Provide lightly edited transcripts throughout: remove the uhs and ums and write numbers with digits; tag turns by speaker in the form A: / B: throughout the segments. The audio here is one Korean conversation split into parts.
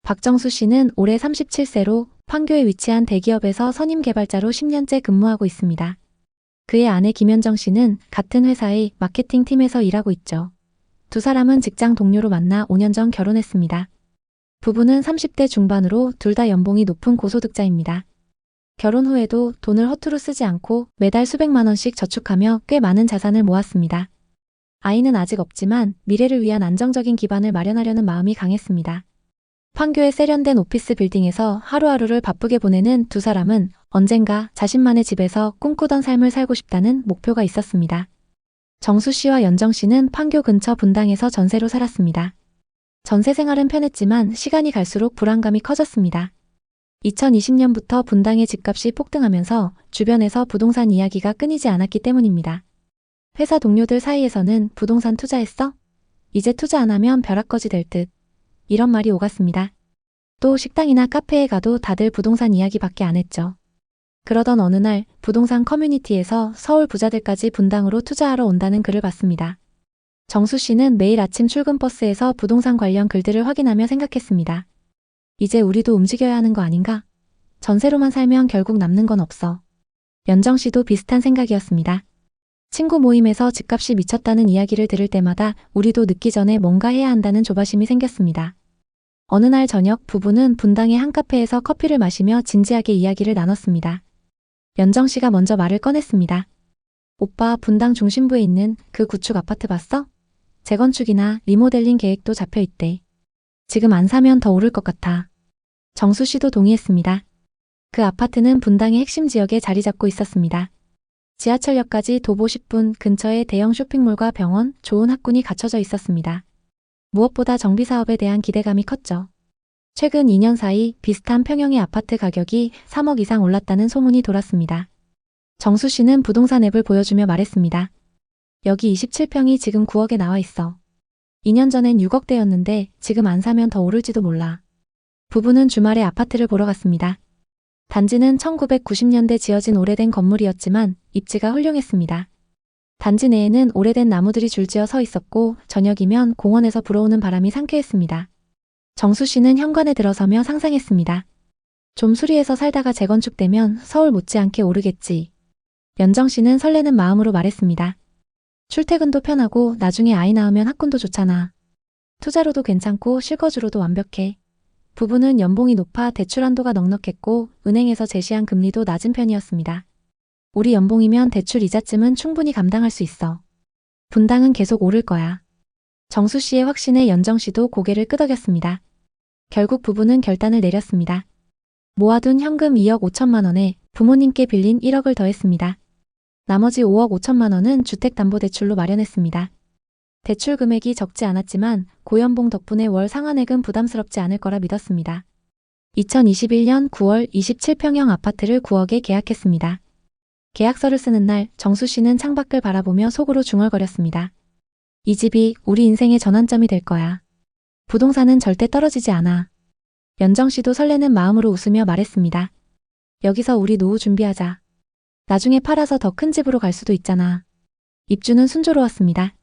A: 박정수 씨는 올해 37세로 판교에 위치한 대기업에서 선임 개발자로 10년째 근무하고 있습니다. 그의 아내 김현정 씨는 같은 회사의 마케팅 팀에서 일하고 있죠. 두 사람은 직장 동료로 만나 5년 전 결혼했습니다. 부부는 30대 중반으로 둘 다 연봉이 높은 고소득자입니다. 결혼 후에도 돈을 허투루 쓰지 않고 매달 수백만 원씩 저축하며 꽤 많은 자산을 모았습니다. 아이는 아직 없지만 미래를 위한 안정적인 기반을 마련하려는 마음이 강했습니다. 판교의 세련된 오피스 빌딩에서 하루하루를 바쁘게 보내는 두 사람은 언젠가 자신만의 집에서 꿈꾸던 삶을 살고 싶다는 목표가 있었습니다. 정수 씨와 연정 씨는 판교 근처 분당에서 전세로 살았습니다. 전세 생활은 편했지만 시간이 갈수록 불안감이 커졌습니다. 2020년부터 분당의 집값이 폭등하면서 주변에서 부동산 이야기가 끊이지 않았기 때문입니다. 회사 동료들 사이에서는 부동산 투자했어? 이제 투자 안 하면 벼락거지 될 듯. 이런 말이 오갔습니다. 또 식당이나 카페에 가도 다들 부동산 이야기밖에 안 했죠. 그러던 어느 날 부동산 커뮤니티에서 서울 부자들까지 분당으로 투자하러 온다는 글을 봤습니다. 정수 씨는 매일 아침 출근 버스에서 부동산 관련 글들을 확인하며 생각했습니다. 이제 우리도 움직여야 하는 거 아닌가? 전세로만 살면 결국 남는 건 없어. 연정 씨도 비슷한 생각이었습니다. 친구 모임에서 집값이 미쳤다는 이야기를 들을 때마다 우리도 늦기 전에 뭔가 해야 한다는 조바심이 생겼습니다. 어느 날 저녁 부부는 분당의 한 카페에서 커피를 마시며 진지하게 이야기를 나눴습니다. 연정 씨가 먼저 말을 꺼냈습니다. 오빠, 분당 중심부에 있는 그 구축 아파트 봤어? 재건축이나 리모델링 계획도 잡혀 있대. 지금 안 사면 더 오를 것 같아. 정수 씨도 동의했습니다. 그 아파트는 분당의 핵심 지역에 자리 잡고 있었습니다. 지하철역까지 도보 10분 근처에 대형 쇼핑몰과 병원, 좋은 학군이 갖춰져 있었습니다. 무엇보다 정비 사업에 대한 기대감이 컸죠. 최근 2년 사이 비슷한 평형의 아파트 가격이 3억 이상 올랐다는 소문이 돌았습니다. 정수 씨는 부동산 앱을 보여주며 말했습니다. 여기 27평이 지금 9억에 나와 있어. 2년 전엔 6억대였는데 지금 안 사면 더 오를지도 몰라. 부부는 주말에 아파트를 보러 갔습니다. 단지는 1990년대 지어진 오래된 건물이었지만 입지가 훌륭했습니다. 단지 내에는 오래된 나무들이 줄지어 서 있었고 저녁이면 공원에서 불어오는 바람이 상쾌했습니다. 정수 씨는 현관에 들어서며 상상했습니다. 좀 수리해서 살다가 재건축되면 서울 못지않게 오르겠지. 연정 씨는 설레는 마음으로 말했습니다. 출퇴근도 편하고 나중에 아이 낳으면 학군도 좋잖아. 투자로도 괜찮고 실거주로도 완벽해. 부부는 연봉이 높아 대출 한도가 넉넉했고 은행에서 제시한 금리도 낮은 편이었습니다. 우리 연봉이면 대출 이자쯤은 충분히 감당할 수 있어. 분당은 계속 오를 거야. 정수 씨의 확신에 연정 씨도 고개를 끄덕였습니다. 결국 부부는 결단을 내렸습니다. 모아둔 현금 2억 5천만 원에 부모님께 빌린 1억을 더했습니다. 나머지 5억 5천만 원은 주택담보대출로 마련했습니다. 대출 금액이 적지 않았지만 고연봉 덕분에 월 상환액은 부담스럽지 않을 거라 믿었습니다. 2021년 9월 27평형 아파트를 9억에 계약했습니다. 계약서를 쓰는 날 정수 씨는 창밖을 바라보며 속으로 중얼거렸습니다. 이 집이 우리 인생의 전환점이 될 거야. 부동산은 절대 떨어지지 않아. 연정 씨도 설레는 마음으로 웃으며 말했습니다. 여기서 우리 노후 준비하자. 나중에 팔아서 더 큰 집으로 갈 수도 있잖아. 입주는 순조로웠습니다.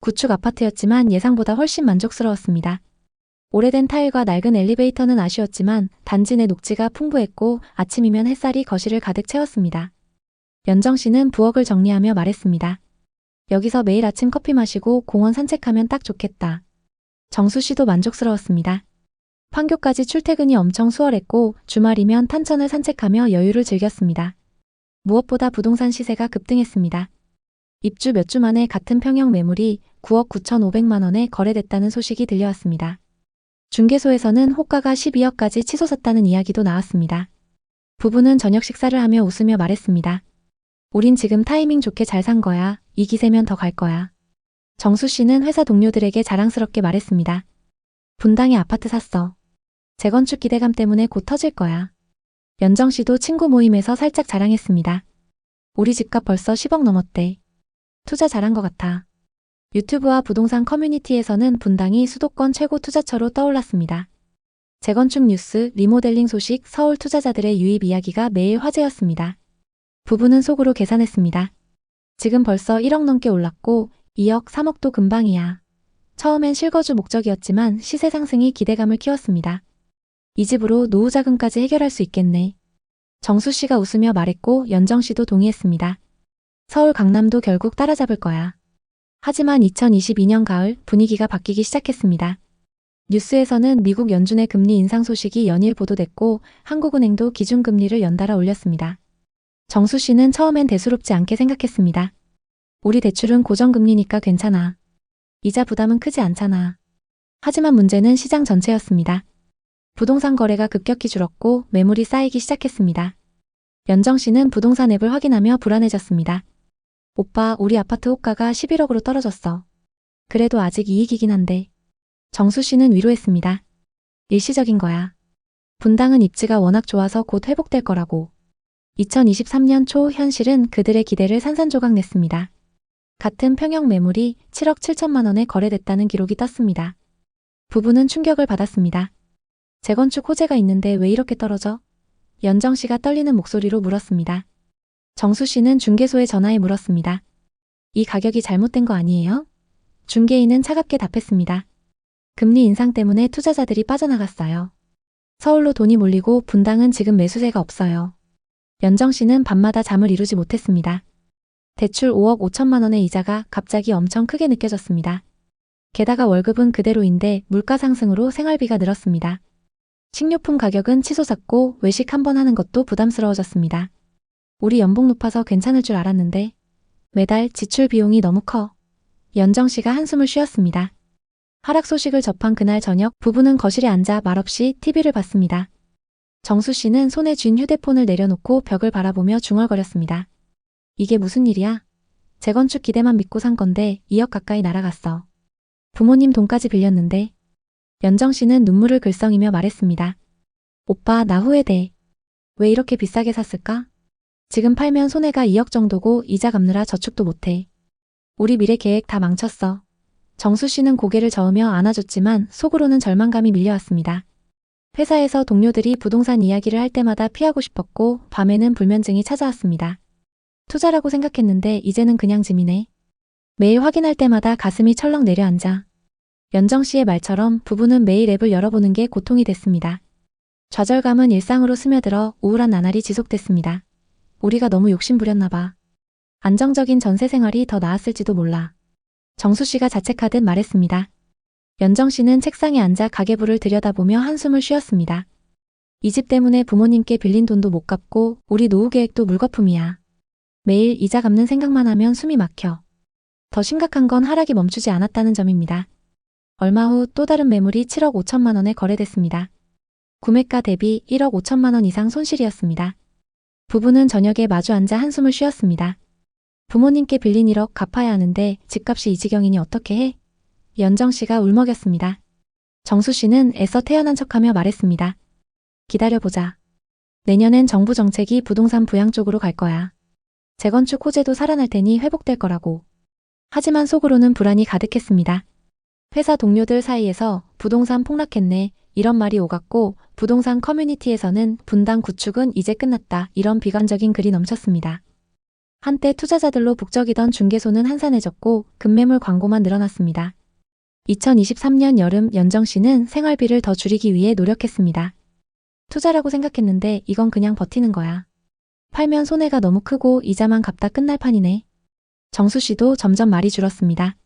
A: 구축 아파트였지만 예상보다 훨씬 만족스러웠습니다. 오래된 타일과 낡은 엘리베이터는 아쉬웠지만 단지 내 녹지가 풍부했고 아침이면 햇살이 거실을 가득 채웠습니다. 연정 씨는 부엌을 정리하며 말했습니다. 여기서 매일 아침 커피 마시고 공원 산책하면 딱 좋겠다. 정수 씨도 만족스러웠습니다. 판교까지 출퇴근이 엄청 수월했고 주말이면 탄천을 산책하며 여유를 즐겼습니다. 무엇보다 부동산 시세가 급등했습니다. 입주 몇 주 만에 같은 평형 매물이 9억 9,500만 원에 거래됐다는 소식이 들려왔습니다. 중개소에서는 호가가 12억까지 치솟았다는 이야기도 나왔습니다. 부부는 저녁 식사를 하며 웃으며 말했습니다. 우린 지금 타이밍 좋게 잘 산 거야. 이 기세면 더 갈 거야. 정수 씨는 회사 동료들에게 자랑스럽게 말했습니다. 분당에 아파트 샀어. 재건축 기대감 때문에 곧 터질 거야. 연정 씨도 친구 모임에서 살짝 자랑했습니다. 우리 집값 벌써 10억 넘었대. 투자 잘한 것 같아. 유튜브와 부동산 커뮤니티에서는 분당이 수도권 최고 투자처로 떠올랐습니다. 재건축 뉴스, 리모델링 소식, 서울 투자자들의 유입 이야기가 매일 화제였습니다. 부부는 속으로 계산했습니다. 지금 벌써 1억 넘게 올랐고 2억, 3억도 금방이야. 처음엔 실거주 목적이었지만 시세 상승이 기대감을 키웠습니다. 이 집으로 노후 자금까지 해결할 수 있겠네. 정수 씨가 웃으며 말했고 연정 씨도 동의했습니다. 서울 강남도 결국 따라잡을 거야. 하지만 2022년 가을 분위기가 바뀌기 시작했습니다. 뉴스에서는 미국 연준의 금리 인상 소식이 연일 보도됐고 한국은행도 기준금리를 연달아 올렸습니다. 정수 씨는 처음엔 대수롭지 않게 생각했습니다. 우리 대출은 고정금리니까 괜찮아. 이자 부담은 크지 않잖아. 하지만 문제는 시장 전체였습니다. 부동산 거래가 급격히 줄었고 매물이 쌓이기 시작했습니다. 연정 씨는 부동산 앱을 확인하며 불안해졌습니다. 오빠, 우리 아파트 호가가 11억으로 떨어졌어. 그래도 아직 이익이긴 한데. 정수 씨는 위로했습니다. 일시적인 거야. 분당은 입지가 워낙 좋아서 곧 회복될 거라고. 2023년 초 현실은 그들의 기대를 산산조각 냈습니다. 같은 평형 매물이 7억 7천만 원에 거래됐다는 기록이 떴습니다. 부부는 충격을 받았습니다. 재건축 호재가 있는데 왜 이렇게 떨어져? 연정 씨가 떨리는 목소리로 물었습니다. 정수 씨는 중개소에 전화해 물었습니다. 이 가격이 잘못된 거 아니에요? 중개인은 차갑게 답했습니다. 금리 인상 때문에 투자자들이 빠져나갔어요. 서울로 돈이 몰리고 분당은 지금 매수세가 없어요. 연정 씨는 밤마다 잠을 이루지 못했습니다. 대출 5억 5천만 원의 이자가 갑자기 엄청 크게 느껴졌습니다. 게다가 월급은 그대로인데 물가 상승으로 생활비가 늘었습니다. 식료품 가격은 치솟았고 외식 한번 하는 것도 부담스러워졌습니다. 우리 연봉 높아서 괜찮을 줄 알았는데 매달 지출 비용이 너무 커. 연정 씨가 한숨을 쉬었습니다. 하락 소식을 접한 그날 저녁 부부는 거실에 앉아 말없이 TV를 봤습니다. 정수 씨는 손에 쥔 휴대폰을 내려놓고 벽을 바라보며 중얼거렸습니다. 이게 무슨 일이야? 재건축 기대만 믿고 산 건데 2억 가까이 날아갔어. 부모님 돈까지 빌렸는데. 연정 씨는 눈물을 글썽이며 말했습니다. 오빠, 나 후회돼. 왜 이렇게 비싸게 샀을까? 지금 팔면 손해가 2억 정도고 이자 갚느라 저축도 못해. 우리 미래 계획 다 망쳤어. 정수 씨는 고개를 저으며 안아줬지만 속으로는 절망감이 밀려왔습니다. 회사에서 동료들이 부동산 이야기를 할 때마다 피하고 싶었고 밤에는 불면증이 찾아왔습니다. 투자라고 생각했는데 이제는 그냥 짐이네. 매일 확인할 때마다 가슴이 철렁 내려앉아. 연정 씨의 말처럼 부부는 매일 앱을 열어보는 게 고통이 됐습니다. 좌절감은 일상으로 스며들어 우울한 나날이 지속됐습니다. 우리가 너무 욕심부렸나 봐. 안정적인 전세 생활이 더 나았을지도 몰라. 정수 씨가 자책하듯 말했습니다. 연정 씨는 책상에 앉아 가계부를 들여다보며 한숨을 쉬었습니다. 이 집 때문에 부모님께 빌린 돈도 못 갚고 우리 노후 계획도 물거품이야. 매일 이자 갚는 생각만 하면 숨이 막혀. 더 심각한 건 하락이 멈추지 않았다는 점입니다. 얼마 후 또 다른 매물이 7억 5천만 원에 거래됐습니다. 구매가 대비 1억 5천만 원 이상 손실이었습니다. 부부는 저녁에 마주 앉아 한숨을 쉬었습니다. 부모님께 빌린 1억 갚아야 하는데 집값이 이 지경이니 어떻게 해? 연정 씨가 울먹였습니다. 정수 씨는 애써 태연한 척하며 말했습니다. 기다려보자. 내년엔 정부 정책이 부동산 부양 쪽으로 갈 거야. 재건축 호재도 살아날 테니 회복될 거라고. 하지만 속으로는 불안이 가득했습니다. 회사 동료들 사이에서 부동산 폭락했네 이런 말이 오갔고 부동산 커뮤니티에서는 분당 구축은 이제 끝났다 이런 비관적인 글이 넘쳤습니다. 한때 투자자들로 북적이던 중개소는 한산해졌고 급매물 광고만 늘어났습니다. 2023년 여름 연정 씨는 생활비를 더 줄이기 위해 노력했습니다. 투자라고 생각했는데 이건 그냥 버티는 거야. 팔면 손해가 너무 크고 이자만 갚다 끝날 판이네. 정수 씨도 점점 말이 줄었습니다.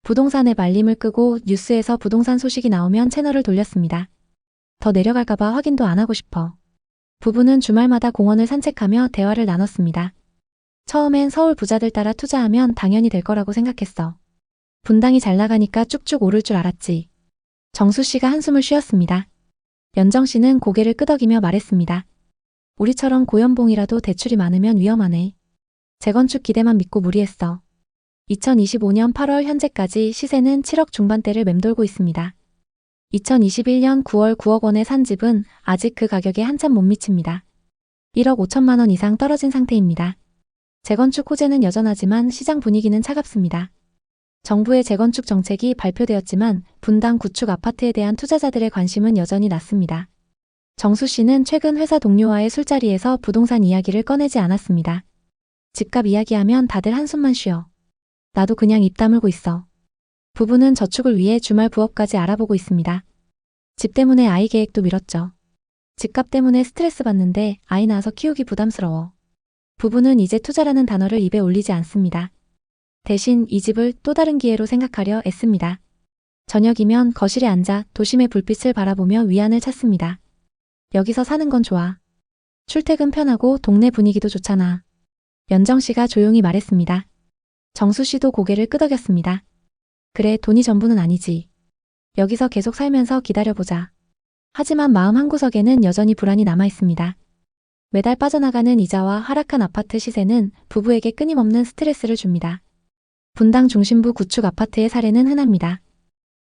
A: 부동산의 말림을 끄고 뉴스에서 부동산 소식이 나오면 채널을 돌렸습니다. 더 내려갈까봐 확인도 안 하고 싶어. 부부는 주말마다 공원을 산책하며 대화를 나눴습니다. 처음엔 서울 부자들 따라 투자하면 당연히 될 거라고 생각했어. 분당이 잘 나가니까 쭉쭉 오를 줄 알았지. 정수 씨가 한숨을 쉬었습니다. 연정 씨는 고개를 끄덕이며 말했습니다. 우리처럼 고연봉이라도 대출이 많으면 위험하네. 재건축 기대만 믿고 무리했어. 2025년 8월 현재까지 시세는 7억 중반대를 맴돌고 있습니다. 2021년 9월 9억 원에 산 집은 아직 그 가격에 한참 못 미칩니다. 1억 5천만 원 이상 떨어진 상태입니다. 재건축 호재는 여전하지만 시장 분위기는 차갑습니다. 정부의 재건축 정책이 발표되었지만 분당 구축 아파트에 대한 투자자들의 관심은 여전히 낮습니다. 정수 씨는 최근 회사 동료와의 술자리에서 부동산 이야기를 꺼내지 않았습니다. 집값 이야기하면 다들 한숨만 쉬어. 나도 그냥 입 다물고 있어. 부부는 저축을 위해 주말 부업까지 알아보고 있습니다. 집 때문에 아이 계획도 미뤘죠. 집값 때문에 스트레스 받는데 아이 낳아서 키우기 부담스러워. 부부는 이제 투자라는 단어를 입에 올리지 않습니다. 대신 이 집을 또 다른 기회로 생각하려 애씁니다. 저녁이면 거실에 앉아 도심의 불빛을 바라보며 위안을 찾습니다. 여기서 사는 건 좋아. 출퇴근 편하고 동네 분위기도 좋잖아. 연정 씨가 조용히 말했습니다. 정수 씨도 고개를 끄덕였습니다. 그래, 돈이 전부는 아니지. 여기서 계속 살면서 기다려보자. 하지만 마음 한구석에는 여전히 불안이 남아있습니다. 매달 빠져나가는 이자와 하락한 아파트 시세는 부부에게 끊임없는 스트레스를 줍니다. 분당 중심부 구축 아파트의 사례는 흔합니다.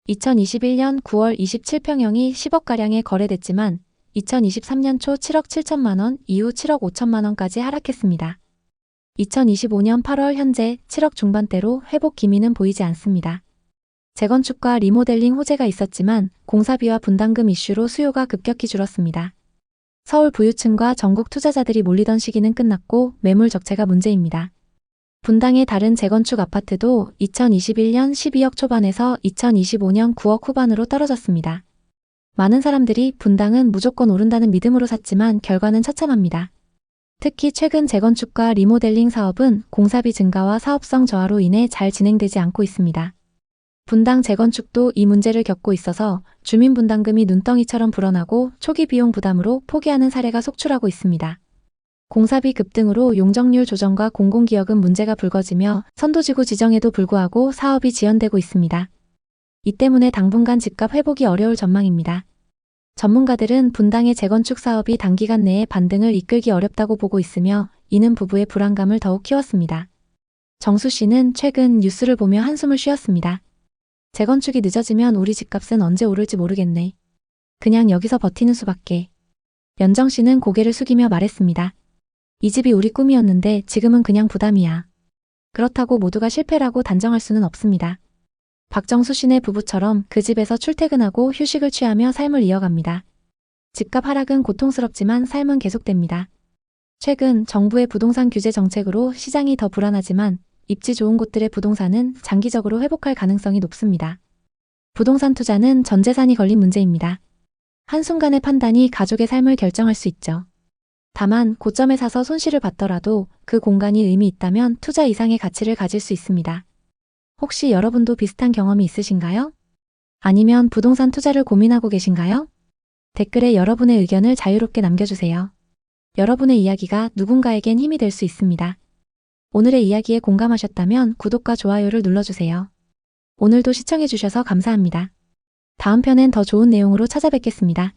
A: 2021년 9월 27평형이 10억가량에 거래됐지만 2023년 초 7억 7천만 원 이후 7억 5천만 원까지 하락했습니다. 2025년 8월 현재 7억 중반대로 회복 기미는 보이지 않습니다. 재건축과 리모델링 호재가 있었지만 공사비와 분담금 이슈로 수요가 급격히 줄었습니다. 서울 부유층과 전국 투자자들이 몰리던 시기는 끝났고 매물 적체가 문제입니다. 분당의 다른 재건축 아파트도 2021년 12억 초반에서 2025년 9억 후반으로 떨어졌습니다. 많은 사람들이 분당은 무조건 오른다는 믿음으로 샀지만 결과는 처참합니다. 특히 최근 재건축과 리모델링 사업은 공사비 증가와 사업성 저하로 인해 잘 진행되지 않고 있습니다. 분당 재건축도 이 문제를 겪고 있어서 주민분담금이 눈덩이처럼 불어나고 초기 비용 부담으로 포기하는 사례가 속출하고 있습니다. 공사비 급등으로 용적률 조정과 공공기여금 문제가 불거지며 선도지구 지정에도 불구하고 사업이 지연되고 있습니다. 이 때문에 당분간 집값 회복이 어려울 전망입니다. 전문가들은 분당의 재건축 사업이 단기간 내에 반등을 이끌기 어렵다고 보고 있으며 이는 부부의 불안감을 더욱 키웠습니다. 정수 씨는 최근 뉴스를 보며 한숨을 쉬었습니다. 재건축이 늦어지면 우리 집값은 언제 오를지 모르겠네. 그냥 여기서 버티는 수밖에. 연정 씨는 고개를 숙이며 말했습니다. 이 집이 우리 꿈이었는데 지금은 그냥 부담이야. 그렇다고 모두가 실패라고 단정할 수는 없습니다. 박정수 씨네 부부처럼 그 집에서 출퇴근하고 휴식을 취하며 삶을 이어갑니다. 집값 하락은 고통스럽지만 삶은 계속됩니다. 최근 정부의 부동산 규제 정책으로 시장이 더 불안하지만 입지 좋은 곳들의 부동산은 장기적으로 회복할 가능성이 높습니다. 부동산 투자는 전 재산이 걸린 문제입니다. 한순간의 판단이 가족의 삶을 결정할 수 있죠. 다만 고점에 사서 손실을 봤더라도 그 공간이 의미 있다면 투자 이상의 가치를 가질 수 있습니다. 혹시 여러분도 비슷한 경험이 있으신가요? 아니면 부동산 투자를 고민하고 계신가요? 댓글에 여러분의 의견을 자유롭게 남겨주세요. 여러분의 이야기가 누군가에겐 힘이 될 수 있습니다. 오늘의 이야기에 공감하셨다면 구독과 좋아요를 눌러주세요. 오늘도 시청해주셔서 감사합니다. 다음 편엔 더 좋은 내용으로 찾아뵙겠습니다.